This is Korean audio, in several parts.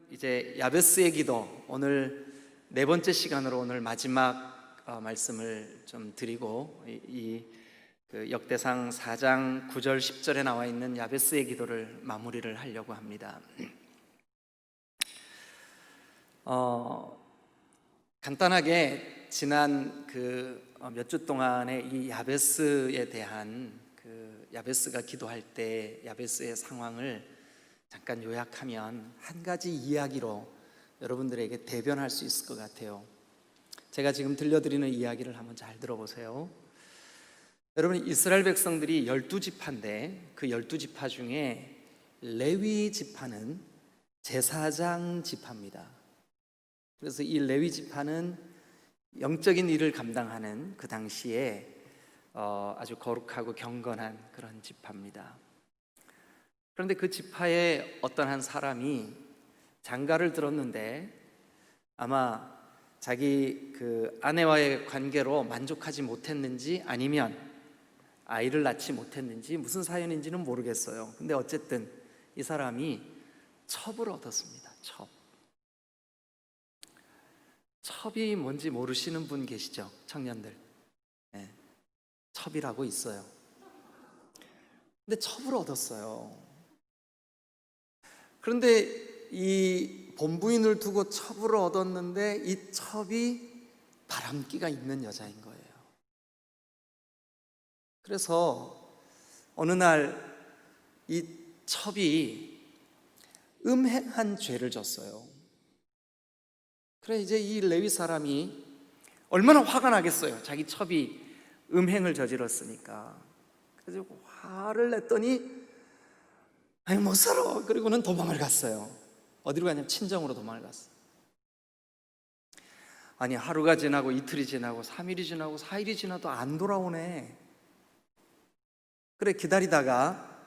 이제 야베스의 기도, 오늘 네 번째 시간으로 오늘 마지막 말씀을 좀 드리고 그 역대상 4장 9절 10절에 나와 있는 야베스의 기도를 마무리를 하려고 합니다. 간단하게 지난 그 몇 주 동안의 이 야베스에 대한 그 야베스가 기도할 때 야베스의 상황을 잠깐 요약하면 한 가지 이야기로 여러분들에게 대변할 수 있을 것 같아요. 제가 지금 들려드리는 이야기를 한번 잘 들어보세요. 여러분, 이스라엘 백성들이 12지파인데 그 12지파 중에 레위 지파는 제사장 지파입니다. 그래서 이 레위 지파는 영적인 일을 감당하는 그 당시에 아주 거룩하고 경건한 그런 지파입니다. 그런데 그 지파의 어떤 한 사람이 장가를 들었는데 아마 자기 그 아내와의 관계로 만족하지 못했는지 아니면 아이를 낳지 못했는지 무슨 사연인지는 모르겠어요. 근데 어쨌든 이 사람이 첩을 얻었습니다. 첩이 뭔지 모르시는 분 계시죠? 청년들. 네. 첩이라고 있어요. 근데 첩을 얻었어요. 그런데 이 본부인을 두고 첩을 얻었는데 이 첩이 바람기가 있는 여자인 거예요. 그래서 어느 날 이 첩이 음행한 죄를 졌어요. 그래 이제 이 레위 사람이 얼마나 화가 나겠어요. 자기 첩이 음행을 저질렀으니까. 그래서 화를 냈더니 아니 못 살아. 그리고는 도망을 갔어요. 어디로 가냐면 친정으로 도망을 갔어요. 아니 하루가 지나고 이틀이 지나고 3일이 지나고 4일이 지나도 안 돌아오네. 그래 기다리다가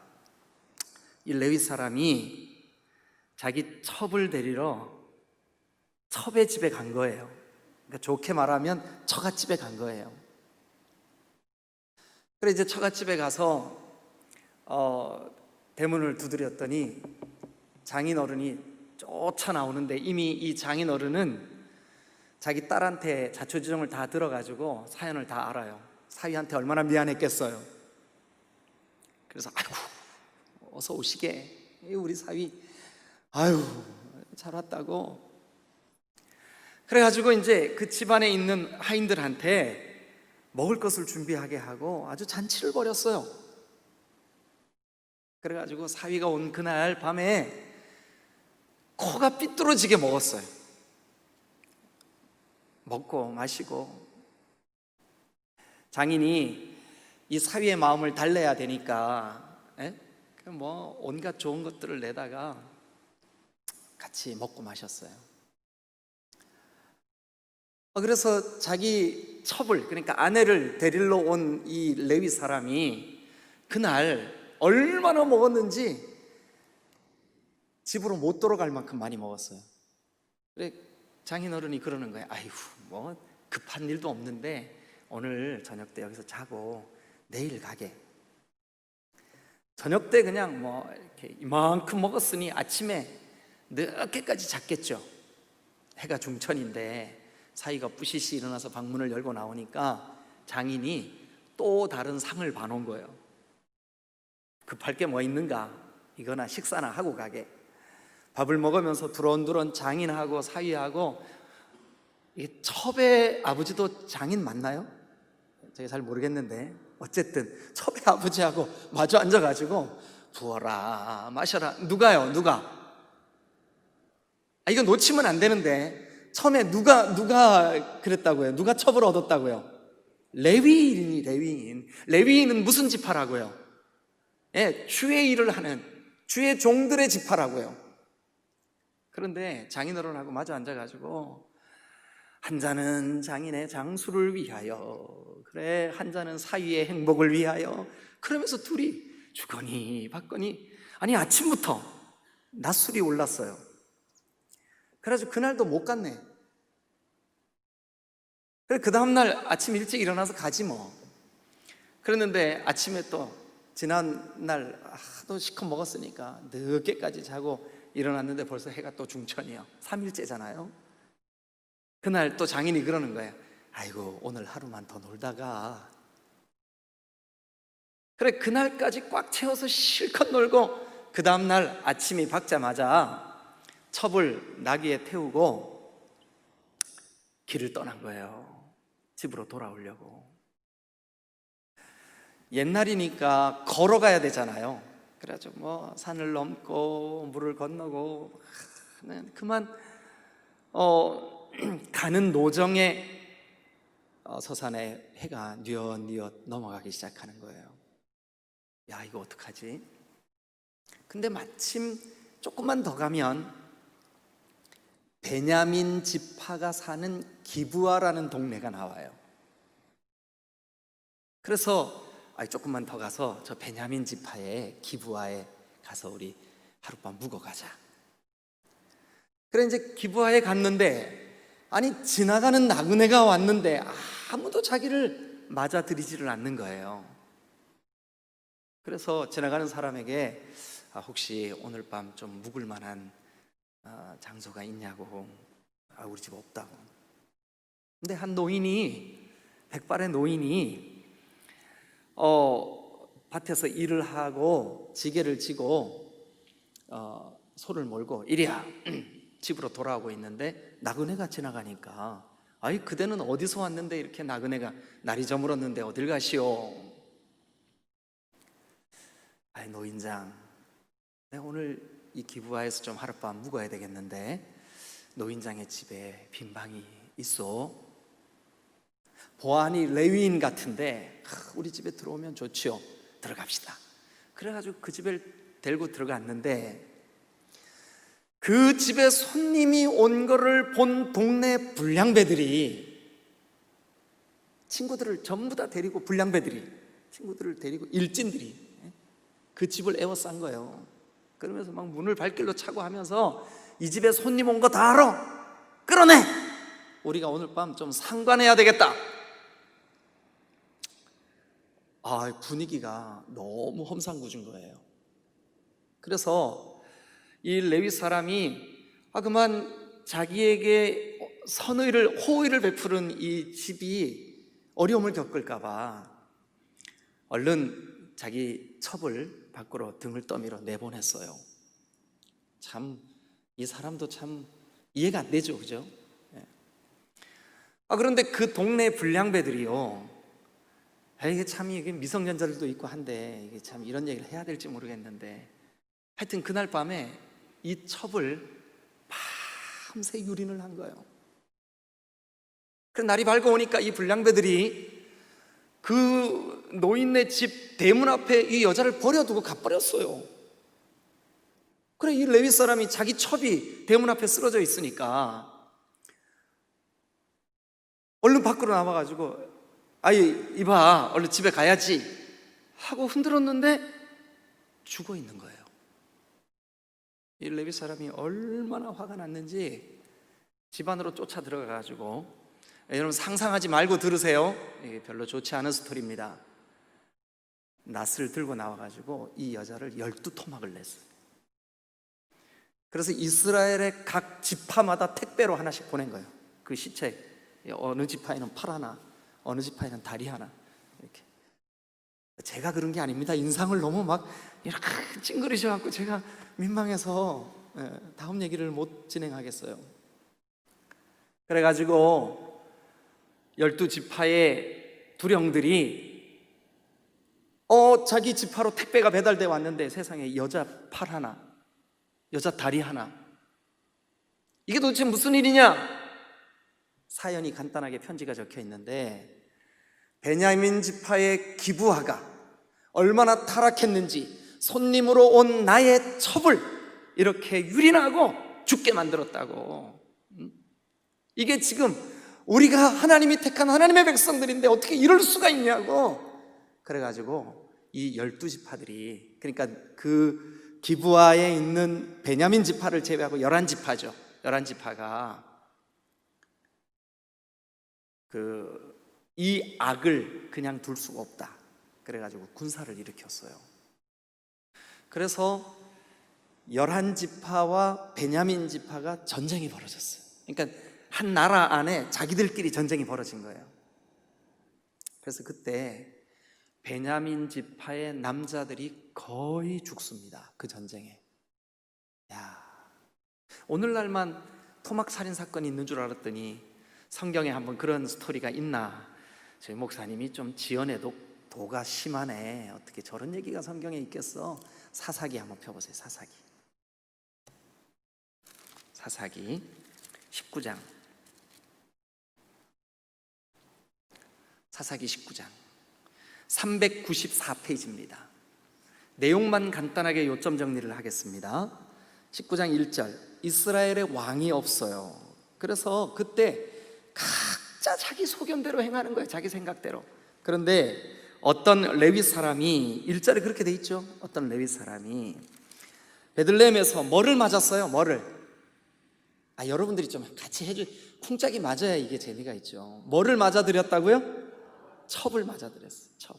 이 레위 사람이 자기 첩을 데리러 첩의 집에 간 거예요. 그러니까 좋게 말하면 처갓집에 간 거예요. 그래 이제 처갓집에 가서 대문을 두드렸더니 장인 어른이 쫓아 나오는데 이미 이 장인 어른은 자기 딸한테 자초지종을 다 들어가지고 사연을 다 알아요. 사위한테 얼마나 미안했겠어요. 그래서 아이고 어서 오시게 우리 사위 아유 잘 왔다고. 그래가지고 이제 그 집안에 있는 하인들한테 먹을 것을 준비하게 하고 아주 잔치를 벌였어요. 그래가지고 사위가 온 그날 밤에 코가 삐뚤어지게 먹었어요. 먹고 마시고 장인이 이 사위의 마음을 달래야 되니까 뭐 온갖 좋은 것들을 내다가 같이 먹고 마셨어요. 그래서 자기 첩을, 그러니까 아내를 데리러 온 이 레위 사람이 그날 얼마나 먹었는지 집으로 못 돌아갈 만큼 많이 먹었어요. 그래 장인어른이 그러는 거예요. 아이고 뭐 급한 일도 없는데 오늘 저녁 때 여기서 자고 내일 가게. 저녁 때 그냥 뭐 이렇게 이만큼 먹었으니 아침에 늦게까지 잤겠죠. 해가 중천인데 사위가 뿌시시 일어나서 방문을 열고 나오니까 장인이 또 다른 상을 봐놓은 거예요. 급할 게 뭐 있는가? 이거나 식사나 하고 가게. 밥을 먹으면서 두런두런 장인하고 사위하고, 이 첩의 아버지도 장인 맞나요? 제가 잘 모르겠는데 어쨌든 첩의 아버지하고 마주 앉아가지고 부어라 마셔라. 누가요? 누가? 이거 놓치면 안 되는데 처음에 누가 그랬다고요? 누가 첩을 얻었다고요? 레위인이. 레위인은 무슨 지파라고요? 주의 일을 하는 주의 종들의 지파라고요. 그런데 장인어른하고 마주 앉아가지고 한 잔은 장인의 장수를 위하여, 그래 한 잔은 사위의 행복을 위하여, 그러면서 둘이 주거니 받거니. 아니 아침부터 낮술이 올랐어요. 그래가지고 그날도 못 갔네. 그래 그 다음날 아침 일찍 일어나서 가지 뭐. 그랬는데 아침에 또 지난날 하도 시커 먹었으니까 늦게까지 자고 일어났는데 벌써 해가 또 중천이요. 3일째잖아요. 그날 또 장인이 그러는 거예요. 아이고, 오늘 하루만 더 놀다가. 그래, 그날까지 꽉 채워서 실컷 놀고 그 다음날 아침이 밝자마자 첩을 나귀에 태우고 길을 떠난 거예요. 집으로 돌아오려고. 옛날이니까 걸어가야 되잖아요. 그래가지고 뭐 산을 넘고 물을 건너고 그만 가는 노정에 서산에 해가 뉘엿뉘엿 넘어가기 시작하는 거예요. 야, 이거 어떡하지? 근데 마침 조금만 더 가면 베냐민 지파가 사는 기브아라는 동네가 나와요. 그래서 조금만 더 가서 저 베냐민 지파의 기브아에 가서 우리 하룻밤 묵어 가자. 그래 이제 기브아에 갔는데 지나가는 나그네가 왔는데 아무도 자기를 맞아들이지를 않는 거예요. 그래서 지나가는 사람에게 혹시 오늘 밤 좀 묵을 만한 장소가 있냐고. 우리 집 없다고. 근데 한 노인이, 백발의 노인이 밭에서 일을 하고 지게를 지고 소를 몰고 이리야 집으로 돌아오고 있는데 나그네가 지나가니까 그대는 어디서 왔는데 이렇게 나그네가 날이 저물었는데 어딜 가시오? 노인장, 내가 오늘 이 기브아에서 좀 하룻밤 묵어야 되겠는데 노인장의 집에 빈 방이 있어. 보아하니 레위인 같은데 우리 집에 들어오면 좋지요. 들어갑시다. 그래가지고 그 집을 데리고 들어갔는데 그 집에 손님이 온 거를 본 동네 불량배들이 친구들을 전부 다 데리고, 불량배들이 친구들을 데리고 일진들이 그 집을 에워싼 거예요. 그러면서 막 문을 발길로 차고 하면서 이 집에 손님 온 거 다 알아. 끌어내. 우리가 오늘 밤 좀 상관해야 되겠다. 분위기가 너무 험상궂은 거예요. 그래서 이 레위 사람이 그만 자기에게 호의를 베푸는 이 집이 어려움을 겪을까봐 얼른 자기 첩을 밖으로 등을 떠밀어 내보냈어요. 참, 이 사람도 참 이해가 안 되죠, 그죠? 그런데 그 동네 불량배들이요, 이게 참, 이게 미성년자들도 있고 한데 이게 참 이런 얘기를 해야 될지 모르겠는데 하여튼 그날 밤에 이 첩을 밤새 유린을 한 거예요. 그 날이 밝아오니까 이 불량배들이 그 노인네 집 대문 앞에 이 여자를 버려두고 가버렸어요. 그래, 이 레위 사람이 자기 첩이 대문 앞에 쓰러져 있으니까 얼른 밖으로 나와가지고 이봐, 얼른 집에 가야지 하고 흔들었는데 죽어 있는 거예요. 이 레위 사람이 얼마나 화가 났는지 집 안으로 쫓아 들어가가지고, 여러분 상상하지 말고 들으세요. 이게 별로 좋지 않은 스토리입니다. 낫을 들고 나와가지고 이 여자를 12토막을 냈어요. 그래서 이스라엘의 각 지파마다 택배로 하나씩 보낸 거예요. 그 시체, 어느 지파에는 팔 하나, 어느 지파에는 다리 하나, 이렇게. 제가 그런 게 아닙니다. 인상을 너무 막 이렇게 찡그리셔갖고 제가 민망해서 다음 얘기를 못 진행하겠어요. 그래가지고 12지파의 두령들이 자기 지파로 택배가 배달돼 왔는데 세상에 여자 팔 하나, 여자 다리 하나, 이게 도대체 무슨 일이냐? 사연이 간단하게 편지가 적혀 있는데 베냐민 지파의 기브아가 얼마나 타락했는지 손님으로 온 나의 첩을 이렇게 유린하고 죽게 만들었다고. 이게 지금 우리가 하나님이 택한 하나님의 백성들인데 어떻게 이럴 수가 있냐고. 그래가지고 이 12지파들이, 그러니까 그 기브아에 있는 베냐민 지파를 제외하고 11지파죠 11지파가 이 악을 그냥 둘 수가 없다. 그래가지고 군사를 일으켰어요. 그래서 11지파와 베냐민 지파가 전쟁이 벌어졌어요. 그러니까 한 나라 안에 자기들끼리 전쟁이 벌어진 거예요. 그래서 그때 베냐민 지파의 남자들이 거의 죽습니다. 그 전쟁에. 야, 오늘날만 토막 살인 사건이 있는 줄 알았더니 성경에 한번 그런 스토리가 있나? 저희 목사님이 좀 지연해도 도가 심하네. 어떻게 저런 얘기가 성경에 있겠어? 사사기 한번 펴보세요. 사사기 19장. 사사기 19장 394페이지입니다. 내용만 간단하게 요점 정리를 하겠습니다. 19장 1절, 이스라엘의 왕이 없어요. 그래서 그때 각자 자기 소견대로 행하는 거예요. 자기 생각대로. 그런데 어떤 레위 사람이, 1절에 그렇게 돼 있죠. 어떤 레위 사람이 베들레헴에서 뭐를 맞았어요? 뭐를? 여러분들이 좀 같이 해줄, 쿵짝이 맞아야 이게 재미가 있죠. 뭐를 맞아드렸다고요? 첩을 맞아드렸어요. 첩.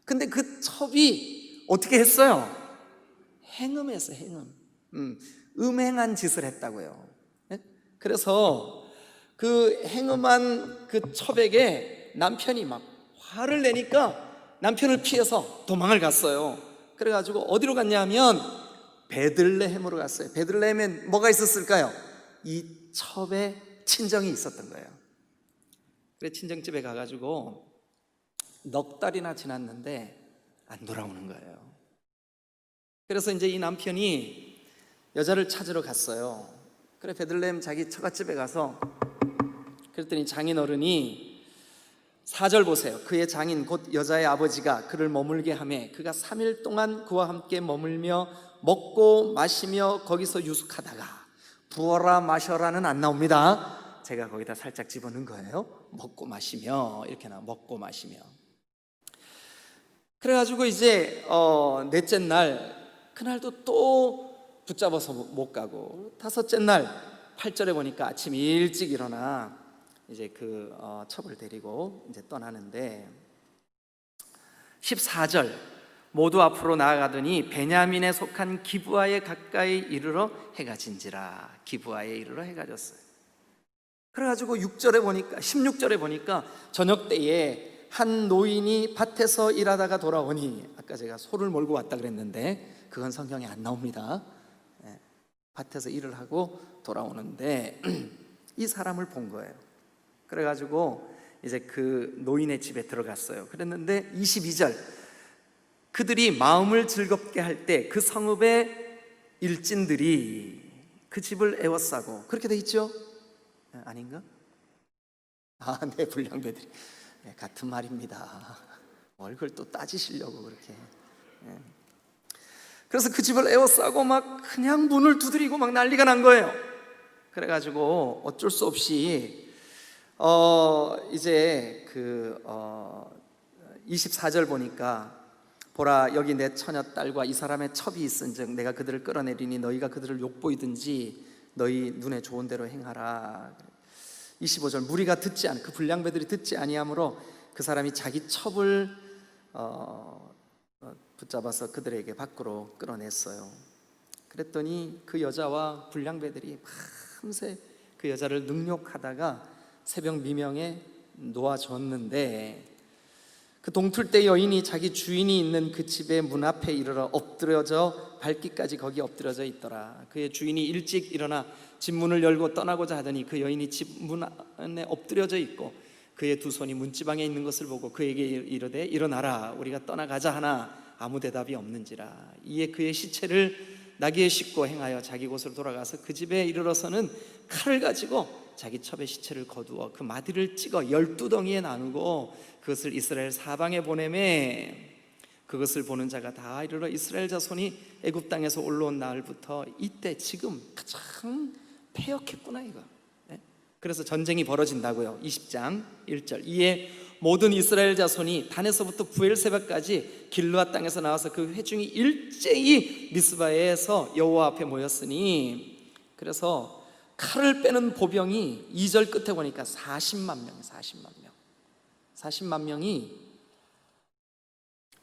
근데 그 첩이 어떻게 했어요? 행음했어요. 행음. 음행한 짓을 했다고요. 그래서 그 행음한 그 첩에게 남편이 막 화를 내니까 남편을 피해서 도망을 갔어요. 그래가지고 어디로 갔냐면 베들레헴으로 갔어요. 베들레헴엔 뭐가 있었을까요? 이 첩에 친정이 있었던 거예요. 그래 친정집에 가가지고 넉 달이나 지났는데 안 돌아오는 거예요. 그래서 이제 이 남편이 여자를 찾으러 갔어요. 그래 베들레헴 자기 처갓집에 가서 그랬더니 장인어른이 4절 보세요. 그의 장인 곧 여자의 아버지가 그를 머물게 하매 그가 3일 동안 그와 함께 머물며 먹고 마시며 거기서 유숙하다가 부어라 마셔라는 안 나옵니다. 제가 거기다 살짝 집어넣은 거예요. 먹고 마시며 이렇게 나와. 먹고 마시며. 그래가지고 이제 넷째 날 그날도 또 붙잡아서 못 가고, 다섯째 날 8절에 보니까 아침 일찍 일어나 이제 그 첩을 데리고 이제 떠나는데 14절 모두 앞으로 나아가더니 베냐민에 속한 기브아에 가까이 이르러 해가 진지라. 기브아에 이르러 해가 졌어요. 그래가지고 16절에 보니까 저녁 때에 한 노인이 밭에서 일하다가 돌아오니, 아까 제가 소를 몰고 왔다 그랬는데 그건 성경에 안 나옵니다. 밭에서 일을 하고 돌아오는데 이 사람을 본 거예요. 그래가지고 이제 그 노인의 집에 들어갔어요. 그랬는데 22절 그들이 마음을 즐겁게 할 때 그 성읍의 일진들이 그 집을 애워싸고, 그렇게 돼 있죠? 아닌가? 네, 불량배들이. 네, 같은 말입니다. 뭘 그걸 또 따지시려고 그렇게. 그래서 그 집을 애워싸고 막 그냥 문을 두드리고 막 난리가 난 거예요. 그래가지고 어쩔 수 없이 이제 그 24절 보니까 보라 여기 내 처녀 딸과 이 사람의 첩이 있은즉 내가 그들을 끌어내리니 너희가 그들을 욕보이든지 너희 눈에 좋은 대로 행하라. 25절 무리가 그 불량배들이 듣지 아니하므로 그 사람이 자기 첩을 붙잡아서 그들에게 밖으로 끌어냈어요. 그랬더니 그 여자와 불량배들이 밤새 그 여자를 능욕하다가 새벽 미명에 놓아줬는데, 그 동틀 때 여인이 자기 주인이 있는 그 집의 문 앞에 이르러 엎드려져 발기까지 거기 엎드려져 있더라. 그의 주인이 일찍 일어나 집 문을 열고 떠나고자 하더니 그 여인이 집 문 안에 엎드려져 있고 그의 두 손이 문지방에 있는 것을 보고 그에게 이르되 일어나라 우리가 떠나가자 하나 아무 대답이 없는지라. 이에 그의 시체를 나귀에 싣고 행하여 자기 곳으로 돌아가서 그 집에 이르러서는 칼을 가지고 자기 첩의 시체를 거두어 그 마디를 찍어 12덩이에 나누고 그것을 이스라엘 사방에 보내매 그것을 보는 자가 다 이르러 이스라엘 자손이 애굽 땅에서 올라온 날부터 이때 지금 가장 패역했구나 이거. 그래서 전쟁이 벌어진다고요. 20장 1절 이에 모든 이스라엘 자손이 단에서부터 부엘세바까지 길르앗 땅에서 나와서 그 회중이 일제히 미스바에서 여호와 앞에 모였으니, 그래서 칼을 빼는 보병이 2절 끝에 보니까 40만 명이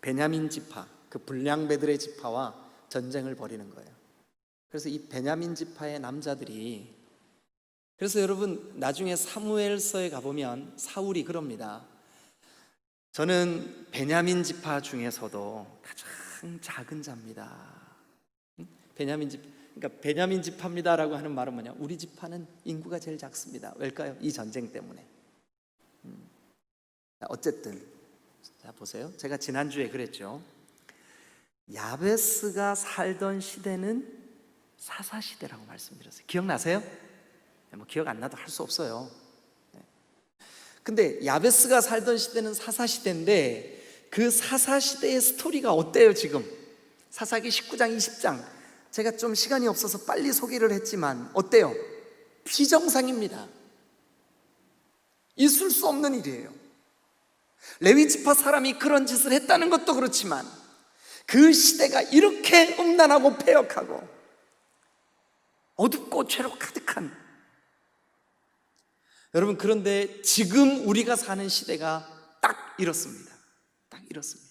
베냐민 지파, 그 불량배들의 지파와 전쟁을 벌이는 거예요. 그래서 이 베냐민 지파의 남자들이, 그래서 여러분 나중에 사무엘서에 가보면 사울이 그럽니다. 저는 베냐민 지파 중에서도 가장 작은 자입니다. 그러니까 베냐민 지파입니다라고 하는 말은 뭐냐? 우리 지파는 인구가 제일 작습니다. 왜일까요? 이 전쟁 때문에. 어쨌든 자 보세요. 제가 지난주에 그랬죠. 야베스가 살던 시대는 사사 시대라고 말씀드렸어요. 기억나세요? 뭐 기억 안 나도 할 수 없어요. 근데 야베스가 살던 시대는 사사 시대인데 그 사사 시대의 스토리가 어때요 지금? 사사기 19장 20장 제가 좀 시간이 없어서 빨리 소개를 했지만 어때요? 비정상입니다. 있을 수 없는 일이에요. 레위 지파 사람이 그런 짓을 했다는 것도 그렇지만 그 시대가 이렇게 음란하고 패역하고 어둡고 죄로 가득한, 여러분 그런데 지금 우리가 사는 시대가 딱 이렇습니다. 딱 이렇습니다.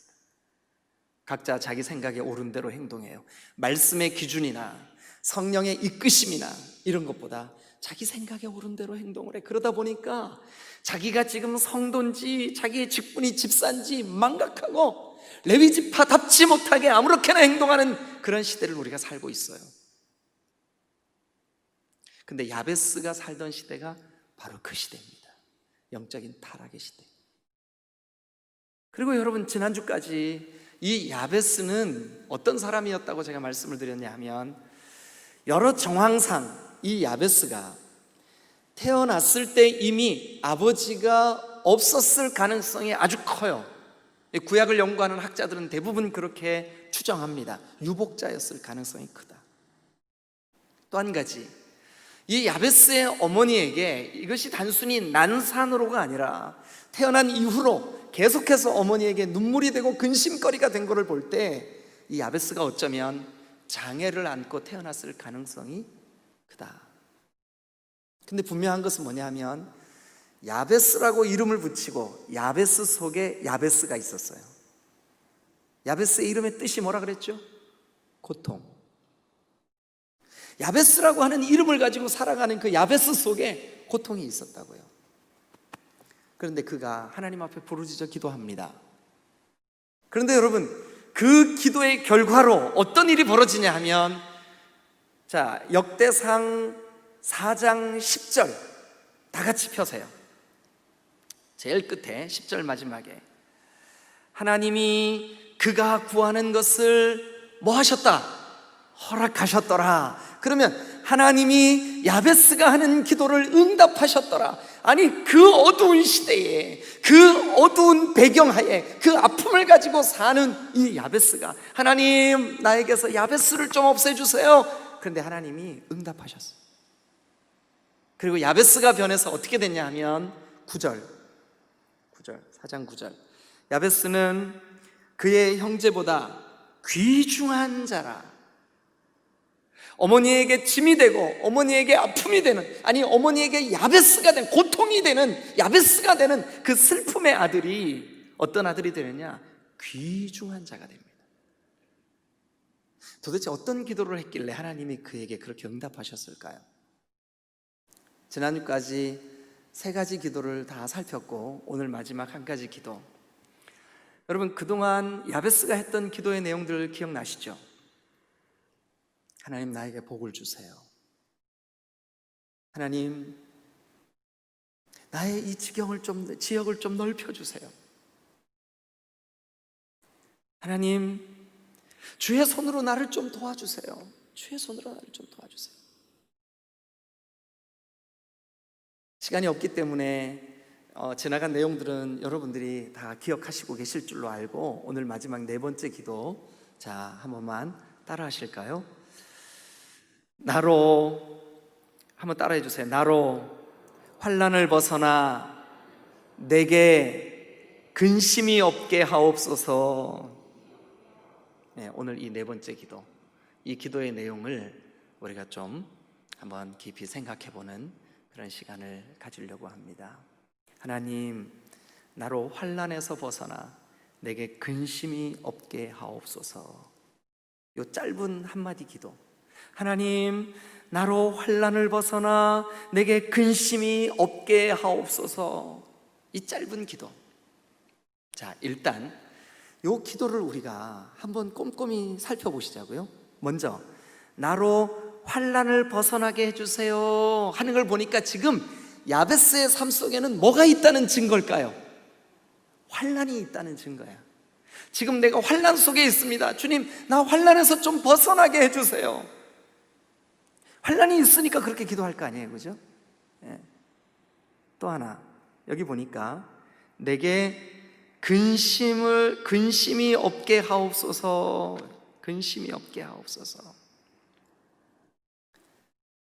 각자 자기 생각에 옳은 대로 행동해요. 말씀의 기준이나 성령의 이끄심이나 이런 것보다 자기 생각에 옳은 대로 행동을 해. 그러다 보니까 자기가 지금 성도인지 자기의 직분이 집사인지 망각하고 레위 지파답지 못하게 아무렇게나 행동하는 그런 시대를 우리가 살고 있어요. 근데 야베스가 살던 시대가 바로 그 시대입니다. 영적인 타락의 시대. 그리고 여러분 지난주까지 이 야베스는 어떤 사람이었다고 제가 말씀을 드렸냐 하면, 여러 정황상 이 야베스가 태어났을 때 이미 아버지가 없었을 가능성이 아주 커요. 구약을 연구하는 학자들은 대부분 그렇게 추정합니다. 유복자였을 가능성이 크다. 또 한 가지, 이 야베스의 어머니에게 이것이 단순히 난산으로가 아니라 태어난 이후로 계속해서 어머니에게 눈물이 되고 근심거리가 된 것을 볼 때 이 야베스가 어쩌면 장애를 안고 태어났을 가능성이 크다. 근데 분명한 것은 뭐냐 하면 야베스라고 이름을 붙이고 야베스 속에 야베스가 있었어요. 야베스의 이름의 뜻이 뭐라 그랬죠? 고통. 야베스라고 하는 이름을 가지고 살아가는 그 야베스 속에 고통이 있었다고요. 그런데 그가 하나님 앞에 부르짖어 기도합니다. 그런데 여러분 그 기도의 결과로 어떤 일이 벌어지냐 하면, 자 역대상 4장 10절 다 같이 펴세요. 제일 끝에 10절 마지막에 하나님이 그가 구하는 것을 뭐 하셨다? 허락하셨더라. 그러면 하나님이 야베스가 하는 기도를 응답하셨더라. 아니 그 어두운 시대에, 그 어두운 배경하에 그 아픔을 가지고 사는 이 야베스가 하나님 나에게서 야베스를 좀 없애주세요. 그런데 하나님이 응답하셨어요. 그리고 야베스가 변해서 어떻게 됐냐 하면 9절 4장 9절 야베스는 그의 형제보다 귀중한 자라. 어머니에게 짐이 되고 어머니에게 아픔이 되는, 아니 어머니에게 야베스가 되는, 고통이 되는 야베스가 되는 그 슬픔의 아들이 어떤 아들이 되느냐? 귀중한 자가 됩니다. 도대체 어떤 기도를 했길래 하나님이 그에게 그렇게 응답하셨을까요? 지난주까지 3가지 기도를 다 살폈고 오늘 마지막 한 가지 기도. 여러분 그동안 야베스가 했던 기도의 내용들 기억나시죠? 하나님 나에게 복을 주세요. 하나님 나의 이 지역을 좀 넓혀주세요. 하나님 주의 손으로 나를 좀 도와주세요. 주의 손으로 나를 좀 도와주세요. 시간이 없기 때문에 지나간 내용들은 여러분들이 다 기억하시고 계실 줄로 알고 오늘 마지막 4번째 기도, 자 한 번만 따라 하실까요? 나로, 한번 따라해 주세요. 나로 환난을 벗어나 내게 근심이 없게 하옵소서. 네, 오늘 이 4번째 기도, 이 기도의 내용을 우리가 좀 한번 깊이 생각해 보는 그런 시간을 가지려고 합니다. 하나님 나로 환난에서 벗어나 내게 근심이 없게 하옵소서. 이 짧은 한마디 기도, 하나님, 나로 환난을 벗어나 내게 근심이 없게 하옵소서. 이 짧은 기도. 자, 일단 이 기도를 우리가 한번 꼼꼼히 살펴보시자고요. 먼저 나로 환난을 벗어나게 해주세요 하는 걸 보니까 지금 야베스의 삶 속에는 뭐가 있다는 증거일까요? 환난이 있다는 증거야. 지금 내가 환난 속에 있습니다. 주님, 나 환난에서 좀 벗어나게 해주세요. 환난이 있으니까 그렇게 기도할 거 아니에요, 그죠? 예. 또 하나, 여기 보니까 내게 근심이 없게 하옵소서. 근심이 없게 하옵소서.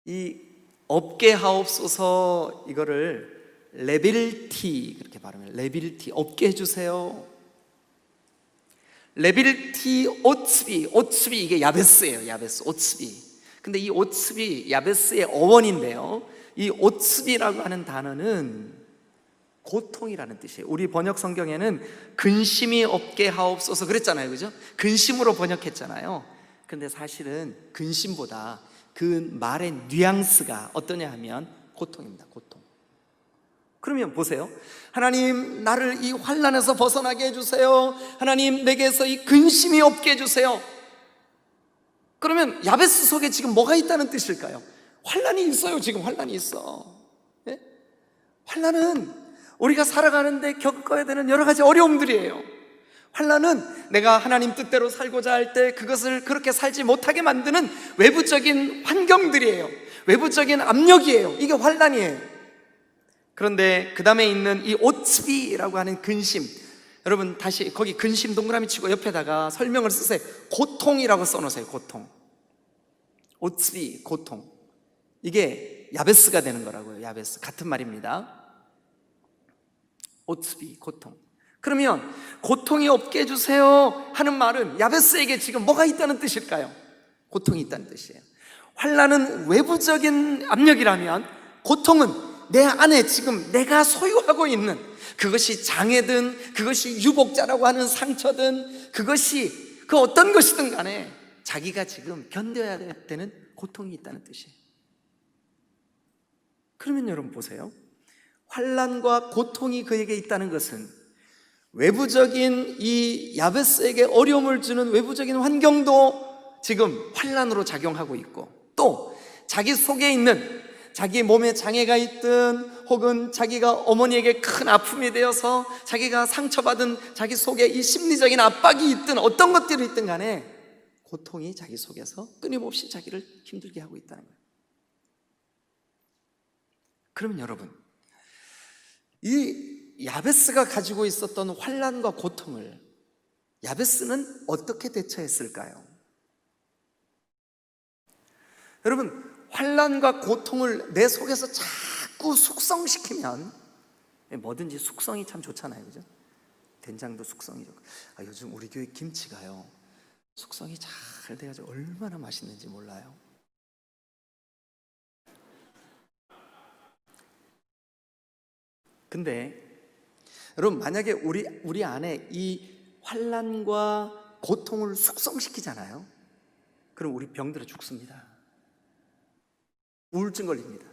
이 없게 하옵소서, 이거를 레빌티, 그렇게 발음해요. 레빌티, 없게 해주세요. 레빌티 오츠비, 이게 야베스예요. 야베스, 오츠비. 근데 이 오츠비, 야베스의 어원인데요, 이 오츠비라고 하는 단어는 고통이라는 뜻이에요. 우리 번역 성경에는 근심이 없게 하옵소서 그랬잖아요, 그죠? 근심으로 번역했잖아요. 근데 사실은 근심보다 그 말의 뉘앙스가 어떠냐 하면 고통입니다. 고통. 그러면 보세요. 하나님, 나를 이 환난에서 벗어나게 해주세요. 하나님, 내게서 이 근심이 없게 해주세요. 그러면 야베스 속에 지금 뭐가 있다는 뜻일까요? 환난이 있어요. 지금 환난이 있어. 예? 환난은 우리가 살아가는데 겪어야 되는 여러 가지 어려움들이에요. 환난은 내가 하나님 뜻대로 살고자 할 때 그것을 그렇게 살지 못하게 만드는 외부적인 환경들이에요. 외부적인 압력이에요. 이게 환난이에요. 그런데 그 다음에 있는 이 오츠비라고 하는 근심, 여러분 다시 거기 근심 동그라미 치고 옆에다가 설명을 쓰세요. 고통이라고 써놓으세요. 고통. 오츠비, 고통. 이게 야베스가 되는 거라고요. 야베스, 같은 말입니다. 오츠비, 고통. 그러면 고통이 없게 해주세요 하는 말은 야베스에게 지금 뭐가 있다는 뜻일까요? 고통이 있다는 뜻이에요. 환난은 외부적인 압력이라면 고통은 내 안에 지금 내가 소유하고 있는, 그것이 장애든 그것이 유복자라고 하는 상처든 그것이 그 어떤 것이든 간에 자기가 지금 견뎌야 되는 고통이 있다는 뜻이에요. 그러면 여러분 보세요. 환난과 고통이 그에게 있다는 것은 외부적인 이 야베스에게 어려움을 주는 외부적인 환경도 지금 환난으로 작용하고 있고, 또 자기 속에 있는, 자기 몸에 장애가 있든 혹은 자기가 어머니에게 큰 아픔이 되어서 자기가 상처받은 자기 속에 이 심리적인 압박이 있든 어떤 것들이 있든 간에 고통이 자기 속에서 끊임없이 자기를 힘들게 하고 있다는 거예요. 그러면 여러분, 이 야베스가 가지고 있었던 환난과 고통을 야베스는 어떻게 대처했을까요? 여러분, 환난과 고통을 내 속에서 자꾸 숙성시키면, 뭐든지 숙성이 참 좋잖아요, 그죠? 된장도 숙성이 좋고, 요즘 우리 교회 김치가요 숙성이 잘 돼가지고 얼마나 맛있는지 몰라요. 근데 여러분, 만약에 우리 안에 이 환난과 고통을 숙성시키잖아요. 그럼 우리 병들어 죽습니다. 우울증 걸립니다.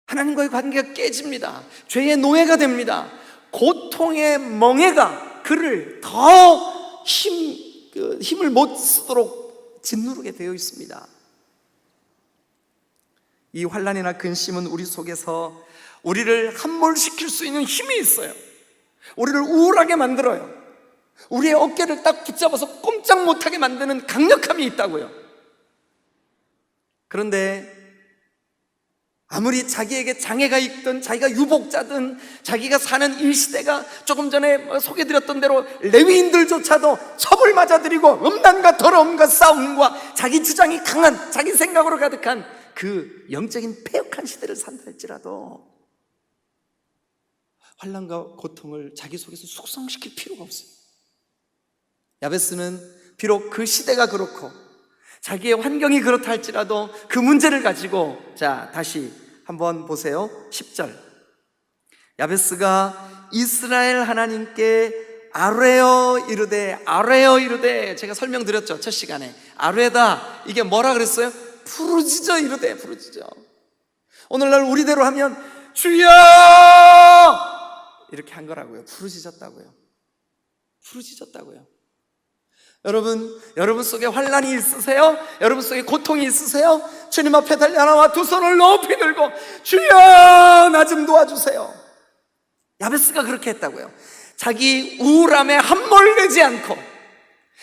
하나님과의 관계가 깨집니다. 죄의 노예가 됩니다. 고통의 멍에가 그를 더 힘을 못 쓰도록 짓누르게 되어 있습니다. 이 환난이나 근심은 우리 속에서 우리를 함몰시킬 수 있는 힘이 있어요. 우리를 우울하게 만들어요. 우리의 어깨를 딱 붙잡아서 꼼짝 못하게 만드는 강력함이 있다고요. 그런데 아무리 자기에게 장애가 있든 자기가 유복자든 자기가 사는 이 시대가 조금 전에 소개드렸던 대로 레위인들조차도 첩을 맞아들이고 음란과 더러움과 싸움과 자기 주장이 강한, 자기 생각으로 가득한 그 영적인 패역한 시대를 산다 할지라도 환난과 고통을 자기 속에서 숙성시킬 필요가 없어요. 야베스는 비록 그 시대가 그렇고 자기의 환경이 그렇다 할지라도 그 문제를 가지고, 자, 다시 한번 보세요. 10절. 야베스가 이스라엘 하나님께 아뢰어 이르되 제가 설명드렸죠, 첫 시간에. 아뢰다, 이게 뭐라 그랬어요? 부르짖어 이르되, 부르짖어. 오늘날 우리대로 하면 주여 이렇게 한 거라고요. 부르짖었다고요. 부르짖었다고요. 여러분 속에 환난이 있으세요? 여러분 속에 고통이 있으세요? 주님 앞에 달려나와 두 손을 높이 들고 주여 나 좀 도와주세요. 야베스가 그렇게 했다고요. 자기 우울함에 함몰되지 않고,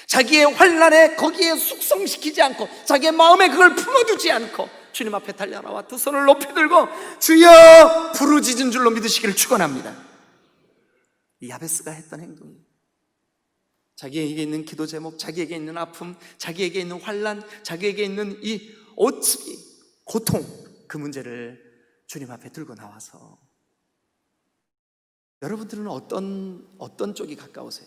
자기의 환난에 거기에 숙성시키지 않고, 자기의 마음에 그걸 품어두지 않고 주님 앞에 달려나와 두 손을 높이 들고 주여 부르짖은 줄로 믿으시기를 축원합니다. 이 야베스가 했던 행동이, 자기에게 있는 기도 제목, 자기에게 있는 아픔, 자기에게 있는 환난, 자기에게 있는 이 오츠기, 고통, 그 문제를 주님 앞에 들고 나와서, 여러분들은 어떤 쪽이 가까우세요?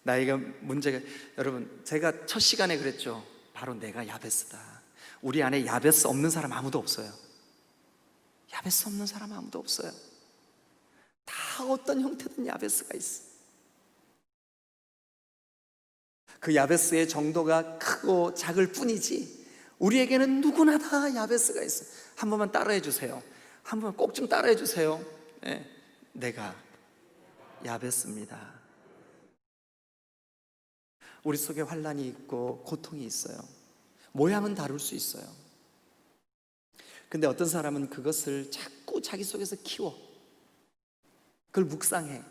나에게 문제가, 여러분 제가 첫 시간에 그랬죠. 바로 내가 야베스다. 우리 안에 야베스 없는 사람 아무도 없어요. 야베스 없는 사람 아무도 없어요. 다 어떤 형태든 야베스가 있어. 그 야베스의 정도가 크고 작을 뿐이지 우리에게는 누구나 다 야베스가 있어. 한 번만 따라해 주세요. 한 번만 꼭 좀 따라해 주세요. 네. 내가 야베스입니다. 우리 속에 환난이 있고 고통이 있어요. 모양은 다를 수 있어요. 근데 어떤 사람은 그것을 자꾸 자기 속에서 키워, 그걸 묵상해.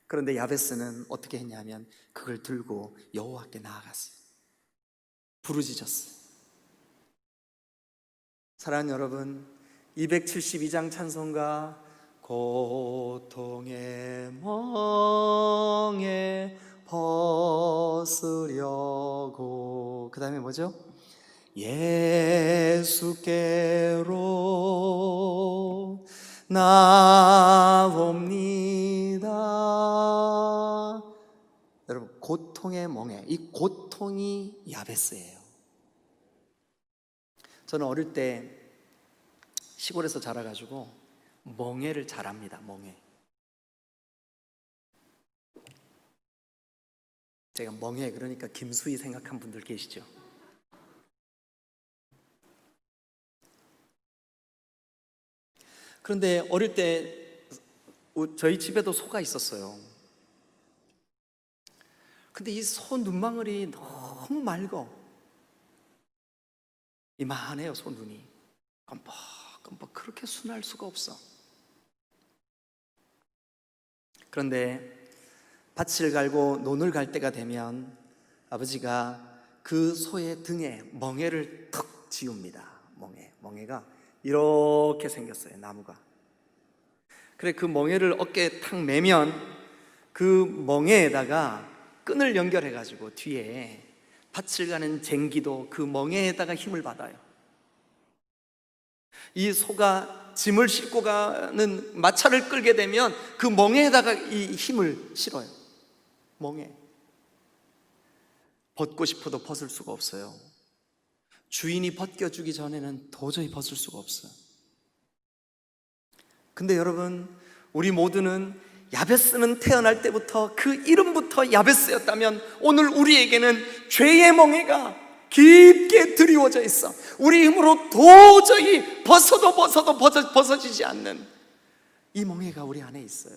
그런데 야베스는 어떻게 했냐면 그걸 들고 여호와께 나아갔어요. 부르짖었어요. 사랑하는 여러분, 272장 찬송가 고통의 멍에 벗으려고, 그 다음에 뭐죠? 예수께로 나옵니다. 여러분, 고통의 멍에, 이 고통이 야베스예요. 저는 어릴 때 시골에서 자라가지고 멍에를 잘합니다. 멍에. 제가 멍에 그러니까 김수희 생각한 분들 계시죠? 그런데 어릴 때 저희 집에도 소가 있었어요. 근데 이 소 눈망울이 너무 맑어. 이만해요, 소 눈이. 껌뻑껌뻑, 그렇게 순할 수가 없어. 그런데 밭을 갈고 논을 갈 때가 되면 아버지가 그 소의 등에 멍에를 턱 지웁니다. 멍에가 이렇게 생겼어요, 나무가. 그래, 그 멍에를 어깨에 탁 매면 그 멍에에다가 끈을 연결해 가지고 뒤에 밭을 가는 쟁기도 그 멍에에다가 힘을 받아요. 이 소가 짐을 싣고 가는 마차를 끌게 되면 그 멍에에다가 이 힘을 실어요. 멍에. 벗고 싶어도 벗을 수가 없어요. 주인이 벗겨주기 전에는 도저히 벗을 수가 없어요. 근데 여러분, 우리 모두는 야베스는 태어날 때부터 그 이름부터 야베스였다면 오늘 우리에게는 죄의 멍에가 깊게 드리워져 있어. 우리 힘으로 도저히 벗어지지 않는 이 멍에가 우리 안에 있어요.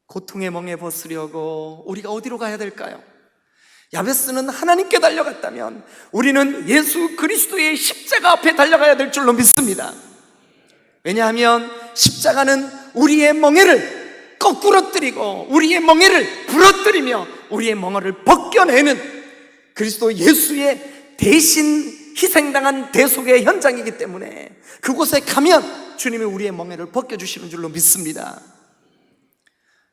고통의 멍에 벗으려고 우리가 어디로 가야 될까요? 야베스는 하나님께 달려갔다면 우리는 예수 그리스도의 십자가 앞에 달려가야 될 줄로 믿습니다. 왜냐하면 십자가는 우리의 멍에를 거꾸러뜨리고 우리의 멍에를 부러뜨리며 우리의 멍에를 벗겨내는 그리스도 예수의 대신 희생당한 대속의 현장이기 때문에 그곳에 가면 주님이 우리의 멍에를 벗겨주시는 줄로 믿습니다.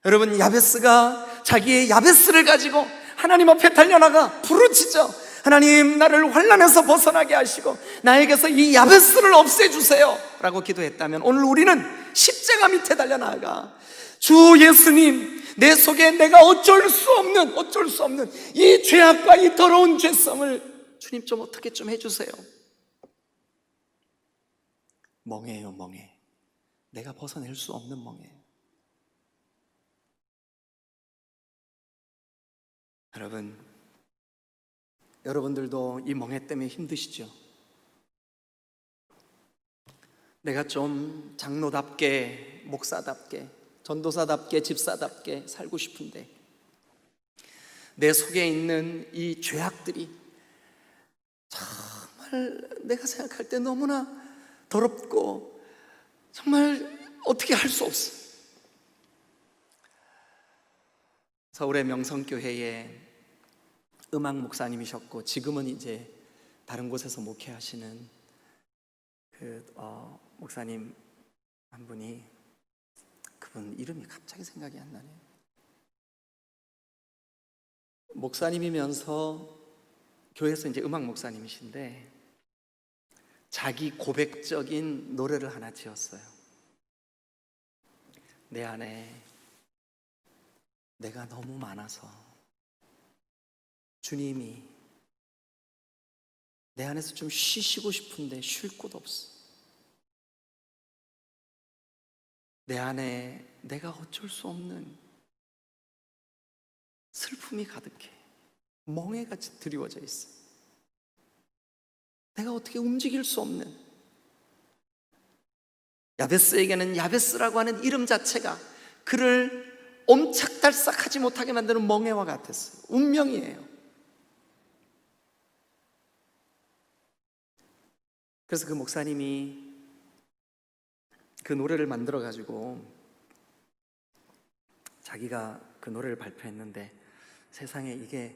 여러분, 야베스가 자기의 야베스를 가지고 하나님 앞에 달려나가 부르짖어, 하나님 나를 환난에서 벗어나게 하시고 나에게서 이 야베스를 없애주세요 라고 기도했다면 오늘 우리는 십자가 밑에 달려나가 주 예수님, 내 속에 내가 어쩔 수 없는 이 죄악과 이 더러운 죄성을 주님 좀 어떻게 좀 해주세요. 멍해요, 멍해. 내가 벗어낼 수 없는 멍해. 여러분들도 이 멍해 때문에 힘드시죠? 내가 좀 장로답게, 목사답게, 전도사답게, 집사답게 살고 싶은데 내 속에 있는 이 죄악들이 정말 내가 생각할 때 너무나 더럽고 정말 어떻게 할 수 없어. 서울의 명성교회에 음악 목사님이셨고 지금은 이제 다른 곳에서 목회하시는 목사님 한 분이, 그분 이름이 갑자기 생각이 안 나네요. 목사님이면서 교회에서 이제 음악 목사님이신데 자기 고백적인 노래를 하나 지었어요. 내 안에 내가 너무 많아서 주님이 내 안에서 좀 쉬시고 싶은데 쉴 곳 없어. 내 안에 내가 어쩔 수 없는 슬픔이 가득해. 멍해같이 드리워져 있어. 내가 어떻게 움직일 수 없는. 야베스에게는 야베스라고 하는 이름 자체가 그를 옴착달싹하지 못하게 만드는 멍해와 같았어요. 운명이에요. 그래서 그 목사님이 그 노래를 만들어 가지고 자기가 그 노래를 발표했는데 세상에 이게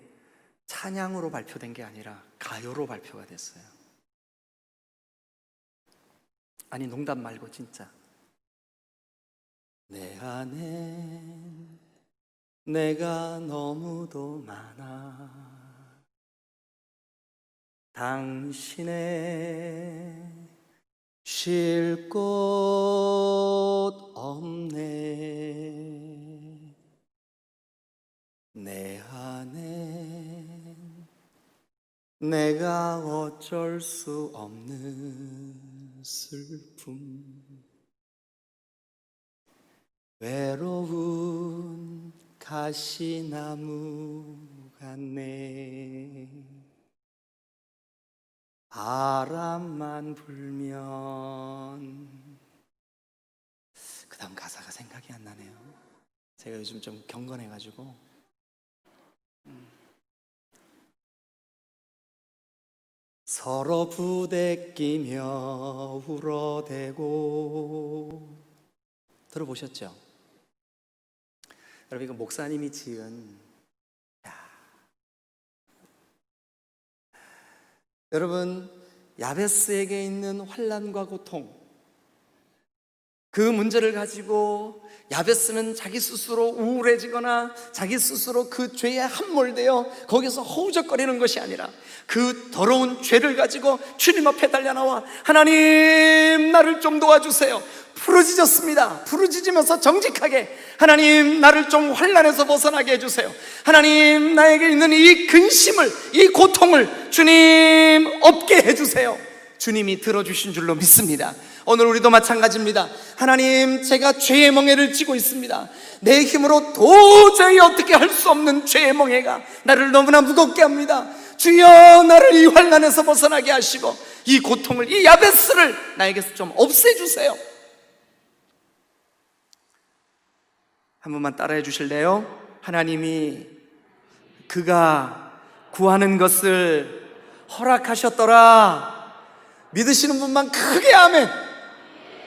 찬양으로 발표된 게 아니라 가요로 발표가 됐어요. 아니 농담 말고 진짜. 내 안에 내가 너무도 많아. 당신의 쉴 곳 없네. 내 안에 내가 어쩔 수 없는 슬픔. 외로운 가시나무 같네. 바람만 불면. 그 다음 가사가 생각이 안 나네요. 제가 요즘 좀 경건해가지고. 서로 부대끼며 울어대고. 들어보셨죠? 여러분 이거 목사님이 지은. 여러분 야베스에게 있는 환난과 고통, 그 문제를 가지고 야베스는 자기 스스로 우울해지거나 자기 스스로 그 죄에 함몰되어 거기서 허우적거리는 것이 아니라 그 더러운 죄를 가지고 주님 앞에 달려나와 하나님 나를 좀 도와주세요. 부르짖었습니다. 부르짖으면서 정직하게 하나님 나를 좀 환난에서 벗어나게 해주세요. 하나님 나에게 있는 이 근심을, 이 고통을 주님 없게 해주세요. 주님이 들어주신 줄로 믿습니다. 오늘 우리도 마찬가지입니다. 하나님 제가 죄의 멍에를 쥐고 있습니다. 내 힘으로 도저히 어떻게 할 수 없는 죄의 멍에가 나를 너무나 무겁게 합니다. 주여 나를 이 환난에서 벗어나게 하시고 이 고통을, 이 야베스를 나에게서 좀 없애주세요. 한 번만 따라해 주실래요? 하나님이 그가 구하는 것을 허락하셨더라. 믿으시는 분만 크게 아멘.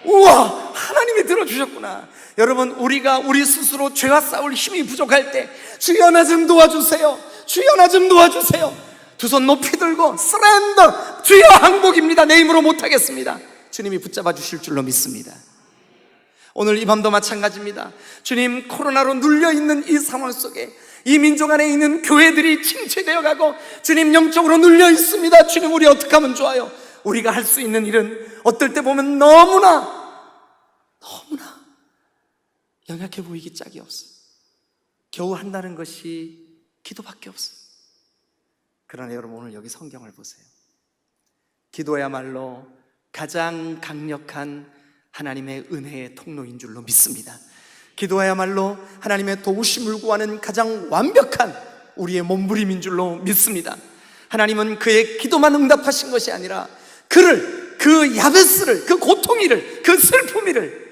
우와, 하나님이 들어주셨구나. 여러분 우리가 우리 스스로 죄와 싸울 힘이 부족할 때 주여 나 좀 도와주세요. 주여 나 좀 도와주세요. 두 손 높이 들고 서렌더. 주여 항복입니다. 내 힘으로 못하겠습니다. 주님이 붙잡아 주실 줄로 믿습니다. 오늘 이 밤도 마찬가지입니다. 주님 코로나로 눌려있는 이 상황 속에 이 민족 안에 있는 교회들이 침체되어 가고 주님 영적으로 눌려 있습니다. 주님 우리 어떻게 하면 좋아요? 우리가 할 수 있는 일은 어떨 때 보면 너무나 연약해 보이기 짝이 없어. 겨우 한다는 것이 기도밖에 없어. 그러나 여러분 오늘 여기 성경을 보세요. 기도야말로 가장 강력한 하나님의 은혜의 통로인 줄로 믿습니다. 기도야말로 하나님의 도우심을 구하는 가장 완벽한 우리의 몸부림인 줄로 믿습니다. 하나님은 그의 기도만 응답하신 것이 아니라 그를, 그 야베스를, 그 고통이를, 그 슬픔이를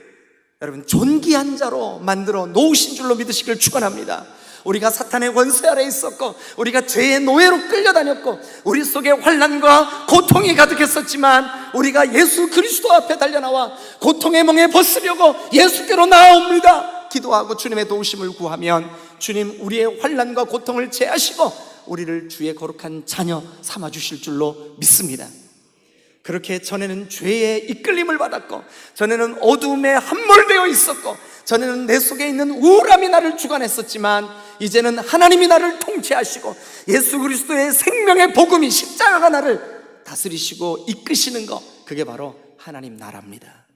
여러분 존귀한 자로 만들어 놓으신 줄로 믿으시길 축원합니다. 우리가 사탄의 권세 아래 있었고, 우리가 죄의 노예로 끌려다녔고, 우리 속에 환난과 고통이 가득했었지만 우리가 예수 그리스도 앞에 달려나와 고통의 멍에 벗으려고 예수께로 나아옵니다. 기도하고 주님의 도우심을 구하면 주님 우리의 환난과 고통을 제하시고 우리를 주의 거룩한 자녀 삼아주실 줄로 믿습니다. 그렇게 전에는 죄의 이끌림을 받았고, 전에는 어두움에 함몰되어 있었고, 전에는 내 속에 있는 우울함이 나를 주관했었지만 이제는 하나님이 나를 통치하시고 예수 그리스도의 생명의 복음이, 십자가가 나를 다스리시고 이끄시는 것, 그게 바로 하나님 나라입니다.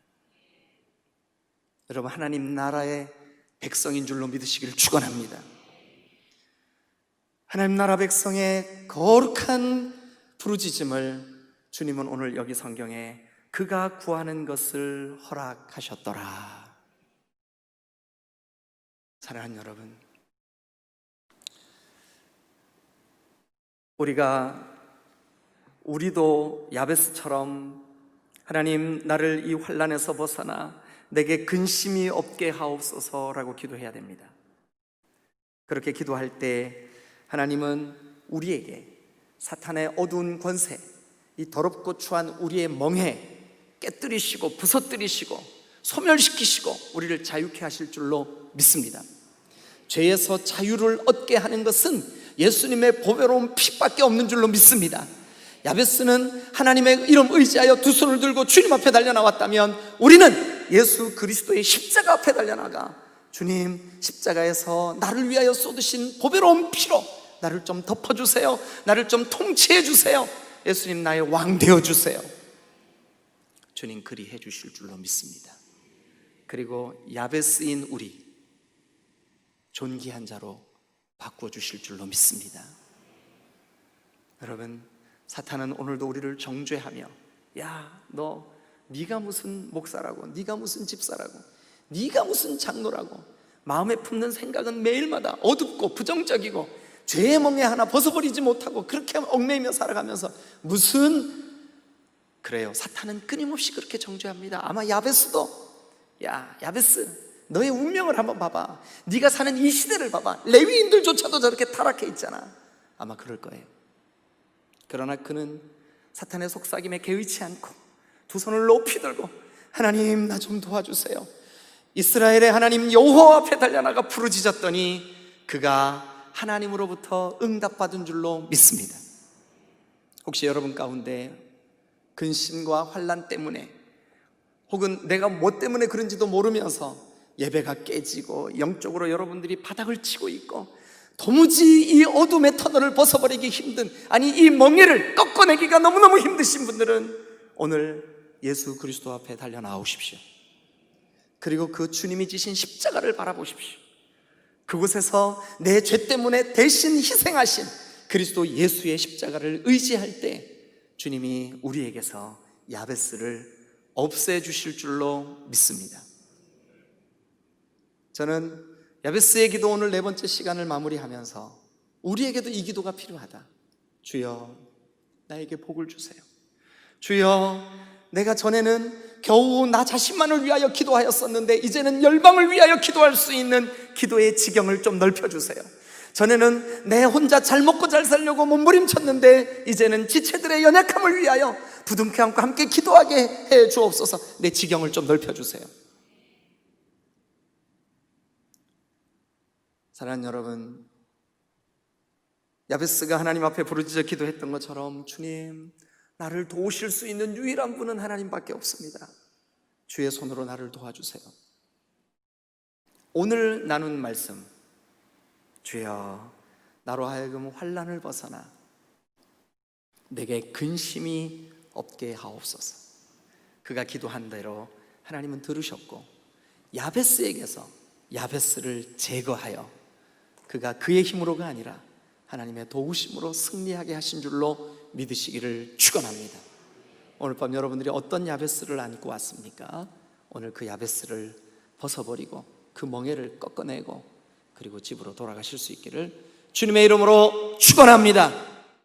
여러분, 하나님 나라의 백성인 줄로 믿으시기를 축원합니다. 하나님 나라 백성의 거룩한 부르짖음을 주님은 오늘 여기 성경에 그가 구하는 것을 허락하셨더라. 사랑하는 여러분, 우리도 야베스처럼 하나님 나를 이 환난에서 벗어나 내게 근심이 없게 하옵소서라고 기도해야 됩니다. 그렇게 기도할 때 하나님은 우리에게 사탄의 어두운 권세, 이 더럽고 추한 우리의 멍에 깨뜨리시고 부서뜨리시고 소멸시키시고 우리를 자유케 하실 줄로 믿습니다. 죄에서 자유를 얻게 하는 것은 예수님의 보배로운 피밖에 없는 줄로 믿습니다. 야베스는 하나님의 이름 의지하여 두 손을 들고 주님 앞에 달려나왔다면 우리는 예수 그리스도의 십자가 앞에 달려나가 주님, 십자가에서 나를 위하여 쏟으신 보배로운 피로 나를 좀 덮어주세요. 나를 좀 통치해 주세요. 예수님, 나의 왕 되어주세요. 주님 그리 해주실 줄로 믿습니다. 그리고 야베스인 우리 존귀한 자로 바꿔주실 줄로 믿습니다. 여러분, 사탄은 오늘도 우리를 정죄하며, 야, 네가 무슨 목사라고, 네가 무슨 집사라고, 네가 무슨 장로라고, 마음에 품는 생각은 매일마다 어둡고 부정적이고 죄의 멍에 하나 벗어버리지 못하고 그렇게 얽매이며 살아가면서 그래요. 사탄은 끊임없이 그렇게 정죄합니다. 아마 야베스도, 야, 야베스, 너의 운명을 한번 봐봐. 네가 사는 이 시대를 봐봐. 레위인들조차도 저렇게 타락해 있잖아. 아마 그럴 거예요. 그러나 그는 사탄의 속삭임에 개의치 않고 두 손을 높이 들고, 하나님, 나 좀 도와주세요. 이스라엘의 하나님 여호와 앞에 달려나가 부르짖었더니 그가 하나님으로부터 응답받은 줄로 믿습니다. 혹시 여러분 가운데 근심과 환난 때문에, 혹은 내가 뭐 때문에 그런지도 모르면서 예배가 깨지고 영적으로 여러분들이 바닥을 치고 있고 도무지 이 어둠의 터널을 벗어버리기 힘든, 아니 이 멍에를 꺾어내기가 너무너무 힘드신 분들은 오늘 예수 그리스도 앞에 달려 나오십시오. 그리고 그 주님이 지신 십자가를 바라보십시오. 그곳에서 내 죄 때문에 대신 희생하신 그리스도 예수의 십자가를 의지할 때 주님이 우리에게서 야베스를 없애주실 줄로 믿습니다. 저는 야베스의 기도 오늘 네 번째 시간을 마무리하면서 우리에게도 이 기도가 필요하다. 주여, 나에게 복을 주세요. 주여, 내가 전에는 겨우 나 자신만을 위하여 기도하였었는데 이제는 열방을 위하여 기도할 수 있는 기도의 지경을 좀 넓혀주세요. 전에는 내 혼자 잘 먹고 잘 살려고 몸부림쳤는데 이제는 지체들의 연약함을 위하여 부둥켜 안고 함께 기도하게 해 주옵소서. 내 지경을 좀 넓혀주세요. 사랑하는 여러분, 야베스가 하나님 앞에 부르짖어 기도했던 것처럼 주님, 나를 도우실 수 있는 유일한 분은 하나님밖에 없습니다. 주의 손으로 나를 도와주세요. 오늘 나눈 말씀, 주여, 나로 하여금 환난을 벗어나 내게 근심이 없게 하옵소서. 그가 기도한 대로 하나님은 들으셨고 야베스에게서 야베스를 제거하여 그가 그의 힘으로가 아니라 하나님의 도우심으로 승리하게 하신 줄로 믿으시기를 축원합니다. 오늘 밤 여러분들이 어떤 야베스를 안고 왔습니까? 오늘 그 야베스를 벗어버리고 그 멍에를 꺾어내고 그리고 집으로 돌아가실 수 있기를 주님의 이름으로 축원합니다.